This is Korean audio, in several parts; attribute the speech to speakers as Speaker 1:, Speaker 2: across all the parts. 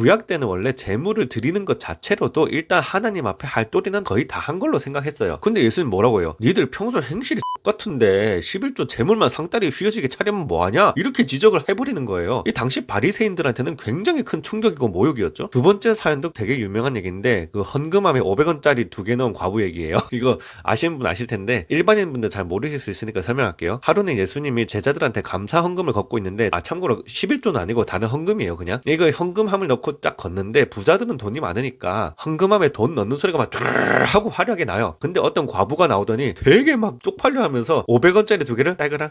Speaker 1: 구약 때는 원래 제물을 드리는 것 자체로도 일단 하나님 앞에 할도리는 거의 다 한 걸로 생각했어요. 근데 예수님 뭐라고 해요? 니들 평소 행실이 같은데 11조 제물만 상다리 휘어지게 차리면 뭐하냐? 이렇게 지적을 해버리는 거예요. 이 당시 바리새인들한테는 굉장히 큰 충격이고 모욕이었죠. 두 번째 사연도 되게 유명한 얘기인데 그 헌금함에 500원짜리 2개 넣은 과부 얘기예요. 이거 아시는 분 아실 텐데 일반인 분들 잘 모르실 수 있으니까 설명할게요. 하루는 예수님이 제자들한테 감사 헌금을 걷고 있는데 참고로 11조는 아니고 다른 헌금이에요. 그냥 이거 헌금함을 넣고 딱 걷는데 부자들은 돈이 많으니까 헌금함에 돈 넣는 소리가 막 쭈르르 하고 화려하게 나요. 근데 어떤 과부가 나오더니 되게 막 쪽팔려 하면서 500원짜리 2개를 딸그랑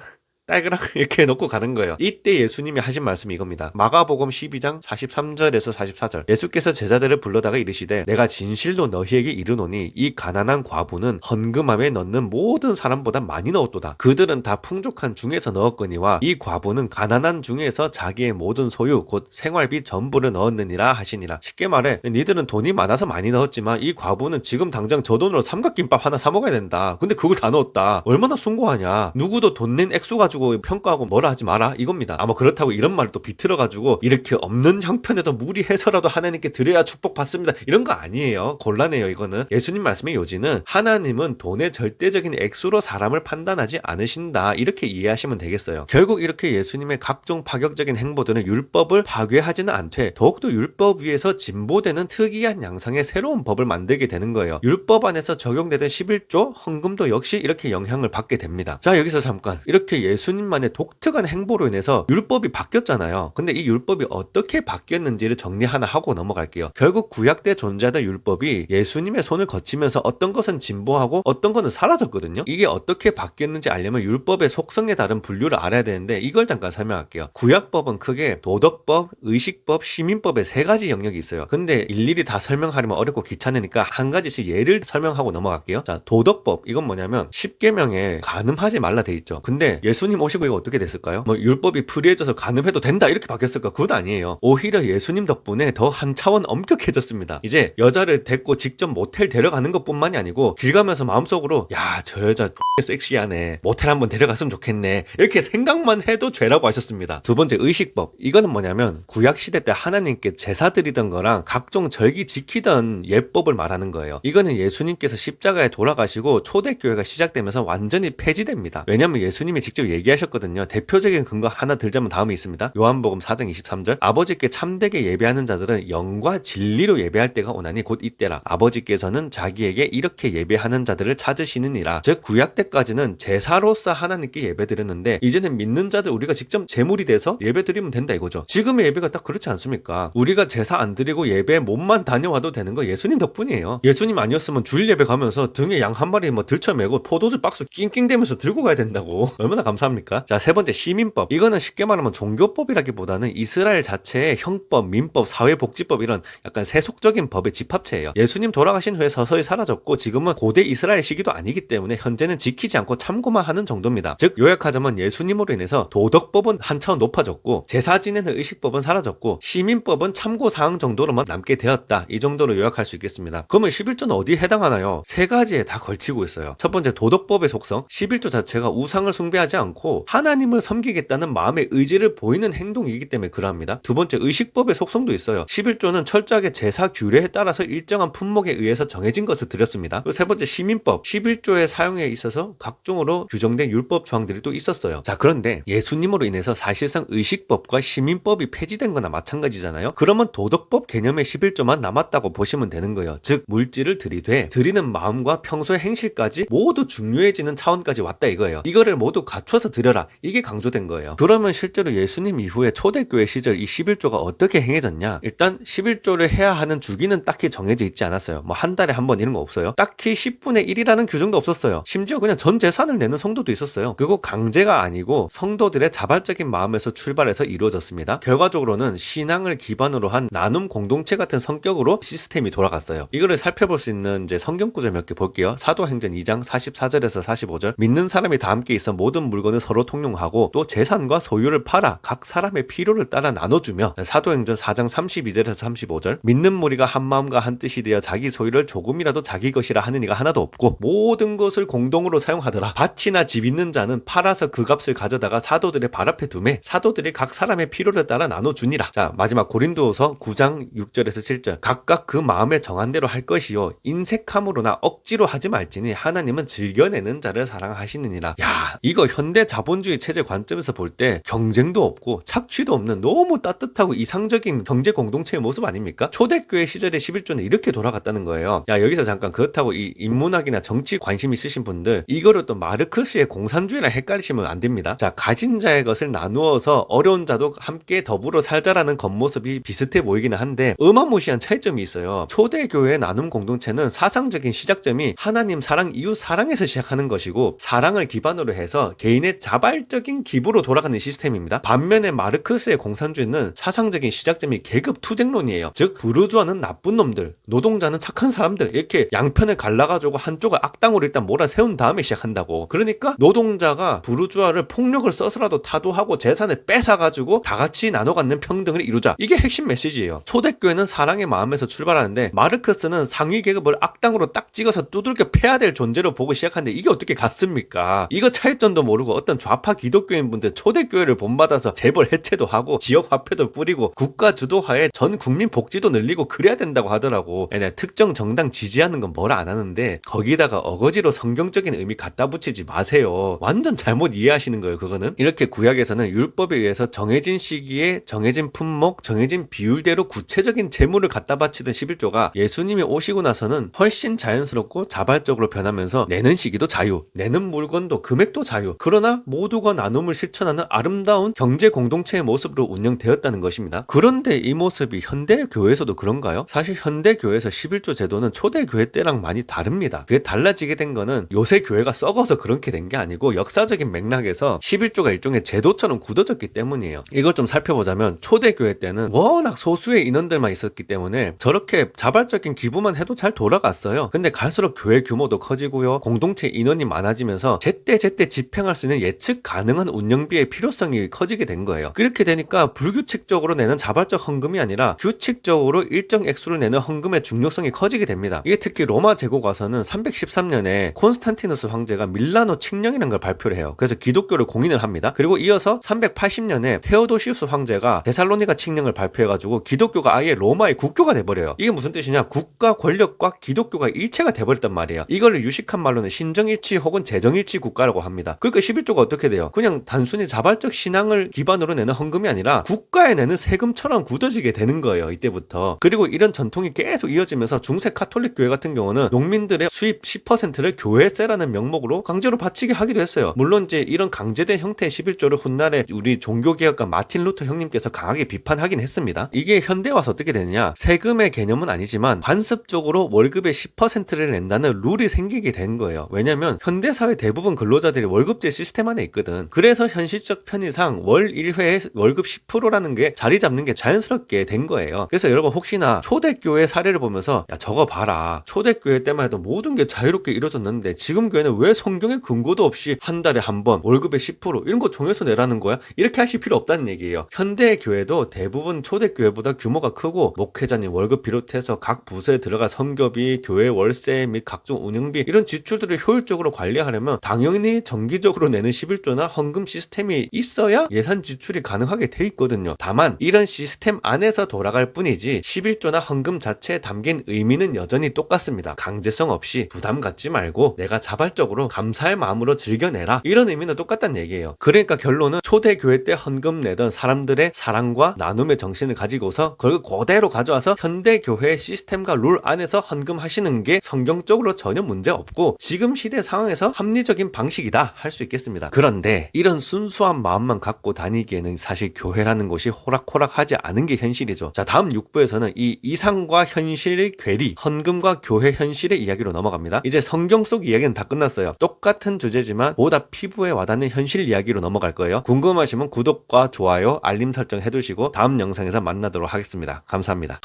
Speaker 1: 이렇게 놓고 가는 거예요. 이때 예수님이 하신 말씀이 이겁니다. 마가복음 12장 43절에서 44절. 예수께서 제자들을 불러다가 이르시되 내가 진실로 너희에게 이르노니 이 가난한 과부는 헌금함에 넣는 모든 사람보다 많이 넣었도다. 그들은 다 풍족한 중에서 넣었거니와 이 과부는 가난한 중에서 자기의 모든 소유 곧 생활비 전부를 넣었느니라 하시니라. 쉽게 말해 니들은 돈이 많아서 많이 넣었지만 이 과부는 지금 당장 저 돈으로 삼각김밥 하나 사 먹어야 된다. 근데 그걸 다 넣었다. 얼마나 숭고하냐. 누구도 돈 낸 액수 가지고 평가하고 뭐라 하지 마라 이겁니다. 아마 그렇다고 이런 말을 또 비틀어가지고 이렇게 없는 형편에도 무리해서라도 하나님께 드려야 축복받습니다. 이런 거 아니에요. 곤란해요. 이거는 예수님 말씀의 요지는 하나님은 돈의 절대적인 액수로 사람을 판단하지 않으신다. 이렇게 이해하시면 되겠어요. 결국 이렇게 예수님의 각종 파격적인 행보들은 율법을 파괴하지는 않되 더욱더 율법 위에서 진보되는 특이한 양상의 새로운 법을 만들게 되는 거예요. 율법 안에서 적용되던 11조 헌금도 역시 이렇게 영향을 받게 됩니다. 자, 여기서 잠깐 이렇게 예수님만의 독특한 행보로 인해서 율법이 바뀌었잖아요. 근데 이 율법이 어떻게 바뀌었는지를 정리 하나 하고 넘어갈게요. 결국 구약 때 존재하던 율법이 예수님의 손을 거치면서 어떤 것은 진보하고 어떤 것은 사라졌거든요. 이게 어떻게 바뀌었는지 알려면 율법의 속성에 따른 분류를 알아야 되는데 이걸 잠깐 설명할게요. 구약법은 크게 도덕법, 의식법, 시민법의 세 가지 영역이 있어요. 근데 일일이 다 설명하려면 어렵고 귀찮으니까 한 가지씩 예를 설명하고 넘어갈게요. 자, 도덕법 이건 뭐냐면 10계명에 간음하지 말라 돼 있죠. 근데 예수님 오시고 이거 어떻게 됐을까요? 뭐 율법이 프리해져서 간음해도 된다 이렇게 바뀌었을까? 그건 아니에요. 오히려 예수님 덕분에 더 한 차원 엄격해졌습니다. 이제 여자를 데리고 직접 모텔 데려가는 것뿐만이 아니고 길 가면서 마음속으로 야, 저 여자 섹시하네. 모텔 한번 데려갔으면 좋겠네. 이렇게 생각만 해도 죄라고 하셨습니다. 두 번째 의식법. 이거는 뭐냐면 구약 시대 때 하나님께 제사 드리던 거랑 각종 절기 지키던 예법을 말하는 거예요. 이거는 예수님께서 십자가에 돌아가시고 초대교회가 시작되면서 완전히 폐지됩니다. 왜냐면 예수님이 직접 얘기하셨거든요. 대표적인 근거 하나 들자면 다음에 있습니다. 요한복음 4장 23절. 아버지께 참되게 예배하는 자들은 영과 진리로 예배할 때가 오나니 곧 이때라. 아버지께서는 자기에게 이렇게 예배하는 자들을 찾으시느니라. 즉 구약 때까지는 제사로서 하나님께 예배드렸는데 이제는 믿는 자들 우리가 직접 제물이 돼서 예배드리면 된다 이거죠. 지금의 예배가 딱 그렇지 않습니까? 우리가 제사 안 드리고 예배 몸만 다녀와도 되는 거 예수님 덕분이에요. 예수님 아니었으면 주일 예배 가면서 등에 양 한 마리 뭐 들쳐매고 포도주 박스 낑낑대면서 들고 가야 된다고. 얼마나 감사합니까? 자, 세 번째 시민법. 이거는 쉽게 말하면 종교법이라기보다는 이스라엘 자체의 형법, 민법, 사회복지법 이런 약간 세속적인 법의 집합체예요. 예수님 돌아가신 후에 서서히 사라졌고 지금은 고대 이스라엘 시기도 아니기 때문에 현재는 지키지 않고 참고만 하는 정도입니다. 즉 요약하자면 예수님으로 인해서 도덕법은 한 차원 높아졌고 제사 지내는 의식법은 사라졌고 시민법은 참고사항 정도로만 남게 되었다. 이 정도로 요약할 수 있겠습니다. 그러면 11조는 어디에 해당하나요? 세 가지에 다 걸치고 있어요. 첫 번째 도덕법의 속성. 11조 자체가 우상을 숭배하지 않고 하나님을 섬기겠다는 마음의 의지를 보이는 행동이기 때문에 그러합니다. 두 번째 의식법의 속성도 있어요. 11조는 철저하게 제사 규례에 따라서 일정한 품목에 의해서 정해진 것을 드렸습니다. 세 번째 시민법. 11조의 사용에 있어서 각종으로 규정된 율법 조항들이 또 있었어요. 자, 그런데 예수님으로 인해서 사실상 의식법과 시민법이 폐지된 거나 마찬가지잖아요. 그러면 도덕법 개념의 11조만 남았다고 보시면 되는 거예요. 즉 물질을 들이되 드리는 마음과 평소의 행실까지 모두 중요해지는 차원까지 왔다 이거예요. 이거를 모두 갖춰서 드려라. 이게 강조된 거예요. 그러면 실제로 예수님 이후에 초대교회 시절 이 11조가 어떻게 행해졌냐? 일단 11조를 해야 하는 주기는 딱히 정해져 있지 않았어요. 뭐 한 달에 한 번 이런 거 없어요. 딱히 10분의 1이라는 규정도 없었어요. 심지어 그냥 전 재산을 내는 성도도 있었어요. 그리고 강제가 아니고 성도들의 자발적인 마음에서 출발해서 이루어졌습니다. 결과적으로는 신앙을 기반으로 한 나눔 공동체 같은 성격으로 시스템이 돌아갔어요. 이거를 살펴볼 수 있는 성경 구절 몇 개 볼게요. 사도행전 2장 44절에서 45절. 믿는 사람이 다 함께 있어 모든 물건을 재산을 서로 통용하고 또 재산과 소유를 팔아 각 사람의 필요를 따라 나눠주며 사도행전 4장 32절에서 35절 믿는 무리가 한 마음과 한 뜻이 되어 자기 소유를 조금이라도 자기 것이라 하는 이가 하나도 없고 모든 것을 공동으로 사용하더라. 밭이나 집 있는 자는 팔아서 그 값을 가져다가 사도들의 발 앞에 두매 사도들이 각 사람의 필요를 따라 나눠주니라. 자, 마지막 고린도후서 9장 6절에서 7절 각각 그 마음에 정한 대로 할 것이요 인색함으로나 억지로 하지 말지니 하나님은 즐겨내는 자를 사랑하시느니라. 야, 이거 현대 자본주의 체제 관점에서 볼 때 경쟁도 없고 착취도 없는 너무 따뜻하고 이상적인 경제 공동체의 모습 아닙니까? 초대교회 시절의 11조는 이렇게 돌아갔다는 거예요. 야, 여기서 잠깐 그렇다고 이 인문학이나 정치 관심 있으신 분들 이거를 또 마르크스의 공산주의랑 헷갈리시면 안 됩니다. 자, 가진 자의 것을 나누어서 어려운 자도 함께 더불어 살자라는 겉모습이 비슷해 보이기는 한데 어마무시한 차이점이 있어요. 초대교회의 나눔 공동체는 사상적인 시작점이 하나님 사랑, 이웃 사랑에서 시작하는 것이고 사랑을 기반으로 해서 개인의 자발적인 기부로 돌아가는 시스템입니다. 반면에 마르크스의 공산주의는 사상적인 시작점이 계급 투쟁론이에요. 즉 부르주아는 나쁜 놈들, 노동자는 착한 사람들 이렇게 양편을 갈라가지고 한쪽을 악당으로 일단 몰아세운 다음에 시작한다고. 그러니까 노동자가 부르주아를 폭력을 써서라도 타도하고 재산을 뺏어가지고 다 같이 나눠 갖는 평등을 이루자. 이게 핵심 메시지예요. 초대교회는 사랑의 마음에서 출발하는데 마르크스는 상위 계급을 악당으로 딱 찍어서 두들겨 패야 될 존재로 보고 시작하는데 이게 어떻게 같습니까? 이거 차이점도 모르고 어떤 좌파 기독교인분들 초대교회를 본받아서 재벌 해체도 하고 지역 화폐도 뿌리고 국가 주도하에 전 국민 복지도 늘리고 그래야 된다고 하더라고. 내가 특정 정당 지지하는 건 뭐라 안 하는데 거기다가 어거지로 성경적인 의미 갖다 붙이지 마세요. 완전 잘못 이해하시는 거예요. 그거는 이렇게 구약에서는 율법에 의해서 정해진 시기에 정해진 품목 정해진 비율대로 구체적인 재물을 갖다 바치던 11조가 예수님이 오시고 나서는 훨씬 자연스럽고 자발적으로 변하면서 내는 시기도 자유, 내는 물건도 금액도 자유, 그러나 모두가 나눔을 실천하는 아름다운 경제 공동체의 모습으로 운영되었다는 것입니다. 그런데 이 모습이 현대 교회에서도 그런가요? 사실 현대 교회에서 11조 제도는 초대 교회 때랑 많이 다릅니다. 그게 달라지게 된 거는 요새 교회가 썩어서 그렇게 된 게 아니고 역사적인 맥락에서 11조가 일종의 제도처럼 굳어졌기 때문이에요. 이걸 좀 살펴보자면 초대 교회 때는 워낙 소수의 인원들만 있었기 때문에 저렇게 자발적인 기부만 해도 잘 돌아갔어요. 근데 갈수록 교회 규모도 커지고요. 공동체 인원이 많아지면서 제때제때 집행할 수 있는 예측 가능한 운영비의 필요성이 커지게 된 거예요. 그렇게 되니까 불규칙적으로 내는 자발적 헌금이 아니라 규칙적으로 일정 액수를 내는 헌금의 중요성이 커지게 됩니다. 이게 특히 로마 제국 와서는 313년에 콘스탄티누스 황제가 밀라노 칙령이라는 걸 발표를 해요. 그래서 기독교를 공인을 합니다. 그리고 이어서 380년에 테오도시우스 황제가 데살로니가 칙령을 발표해가지고 기독교가 아예 로마의 국교가 돼버려요. 이게 무슨 뜻이냐? 국가 권력과 기독교가 일체가 돼버렸단 말이에요. 이거를 유식한 말로는 신정일치 혹은 재정일치 국가라고 합니다. 그러니까 11조가 어떻게 돼요? 그냥 단순히 자발적 신앙을 기반으로 내는 헌금이 아니라 국가에 내는 세금처럼 굳어지게 되는 거예요. 이때부터. 그리고 이런 전통이 계속 이어지면서 중세 카톨릭 교회 같은 경우는 농민들의 수입 10%를 교회세라는 명목으로 강제로 바치게 하기도 했어요. 물론 이제 이런 강제된 형태의 11조를 훗날에 우리 종교개혁가 마틴 루터 형님께서 강하게 비판하긴 했습니다. 이게 현대 와서 어떻게 되느냐? 세금의 개념은 아니지만 관습적으로 월급의 10%를 낸다는 룰이 생기게 된 거예요. 왜냐면 현대사회 대부분 근로자들이 월급제 시스템 안에 있거든. 그래서 현실적 편의상 월 1회에 월급 10%라는 게 자리 잡는 게 자연스럽게 된 거예요. 그래서 여러분 혹시나 초대교회 사례를 보면서 야 저거 봐라. 초대교회 때만 해도 모든 게 자유롭게 이루어졌는데 지금 교회는 왜 성경의 근거도 없이 한 달에 한 번 월급의 10% 이런 거 정해서 내라는 거야? 이렇게 하실 필요 없다는 얘기예요. 현대 교회도 대부분 초대교회보다 규모가 크고 목회자님 월급 비롯해서 각 부서에 들어가 성교비, 교회 월세 및 각종 운영비 이런 지출들을 효율적으로 관리하려면 당연히 정기적으로 내는 11조나 헌금 시스템이 있어야 예산 지출이 가능하게 돼 있거든요. 다만 이런 시스템 안에서 돌아갈 뿐이지 11조나 헌금 자체에 담긴 의미는 여전히 똑같습니다. 강제성 없이 부담 갖지 말고 내가 자발적으로 감사의 마음으로 즐겨내라. 이런 의미는 똑같다는 얘기예요. 그러니까 결론은 초대교회 때 헌금 내던 사람들의 사랑과 나눔의 정신을 가지고서 그걸 그대로 가져와서 현대교회의 시스템과 룰 안에서 헌금하시는 게 성경적으로 전혀 문제 없고 지금 시대 상황에서 합리적인 방식이다 할 수 있겠습니다. 그런데 이런 순수한 마음만 갖고 다니기에는 사실 교회라는 곳이 호락호락하지 않은 게 현실이죠. 자, 다음 6부에서는 이 이상과 현실의 괴리, 헌금과 교회 현실의 이야기로 넘어갑니다. 이제 성경 속 이야기는 다 끝났어요. 똑같은 주제지만 보다 피부에 와닿는 현실 이야기로 넘어갈 거예요. 궁금하시면 구독과 좋아요, 알림 설정 해두시고 다음 영상에서 만나도록 하겠습니다. 감사합니다.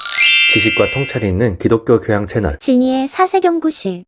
Speaker 1: 지식과 통찰이 있는 기독교 교양 채널
Speaker 2: 진이의 사세경구실